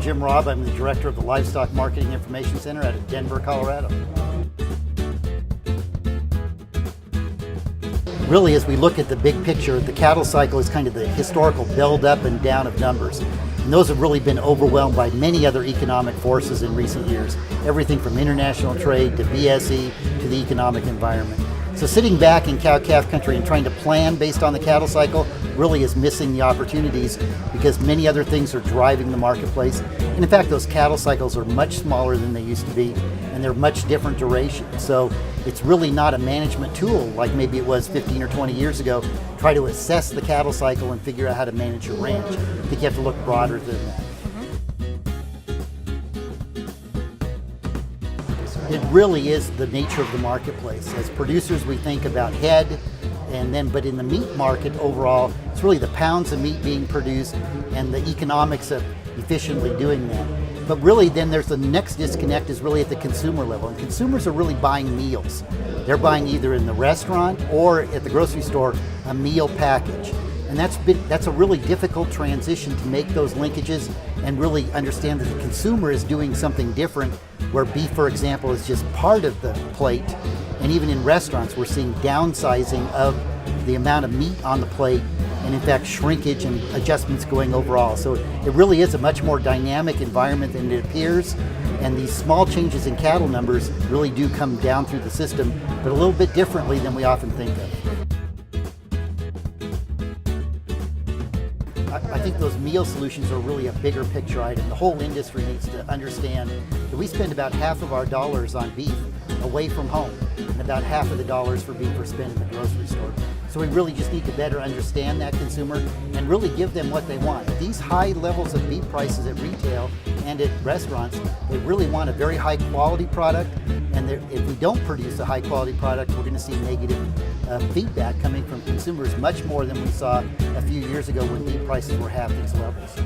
Jim Robb. I'm the director of the Livestock Marketing Information Center out of Denver, Colorado. Really, as we look at the big picture, the cattle cycle is kind of the historical build up and down of numbers. And those have really been overwhelmed by many other economic forces in recent years. Everything from international trade to BSE to the economic environment. So sitting back in cow-calf country and trying to plan based on the cattle cycle really is missing the opportunities because many other things are driving the marketplace. And in fact, those cattle cycles are much smaller than they used to be, and they're much different duration. So it's really not a management tool like maybe it was 15 or 20 years ago. Try to assess the cattle cycle and figure out how to manage your ranch. I think you have to look broader than that. It really is the nature of the marketplace. As producers, we think about head, but in the meat market overall, it's really the pounds of meat being produced and the economics of efficiently doing that. But really then there's the next disconnect is really at the consumer level. And consumers are really buying meals. They're buying either in the restaurant or at the grocery store a meal package. And that's a really difficult transition to make those linkages and really understand that the consumer is doing something different, where beef, for example, is just part of the plate. And even in restaurants, we're seeing downsizing of the amount of meat on the plate, and in fact shrinkage and adjustments going overall. So it really is a much more dynamic environment than it appears, and these small changes in cattle numbers really do come down through the system, but a little bit differently than we often think of. I think those meal solutions are really a bigger picture item. The whole industry needs to understand that we spend about half of our dollars on beef away from home, and about half of the dollars for beef are spent in the grocery store. So we really just need to better understand that consumer and really give them what they want. These high levels of beef prices at retail and at restaurants, they really want a very high quality product, and if we don't produce a high quality product, we're going to see negative feedback coming from consumers, much more than we saw a few years ago when beef prices were half these levels.